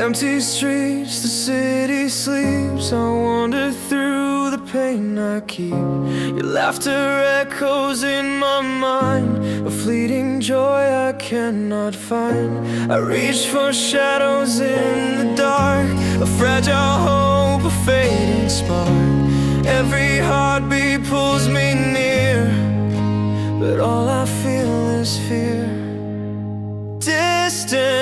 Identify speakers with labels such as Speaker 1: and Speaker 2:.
Speaker 1: Empty streets, the city sleeps. I wander through the pain I keep. Your laughter echoes in my mind, a fleeting joy I cannot find. I reach for shadows in the dark, a fragile hope, a fading spark. Every heartbeat pulls me near, but all I feel is fear. Distant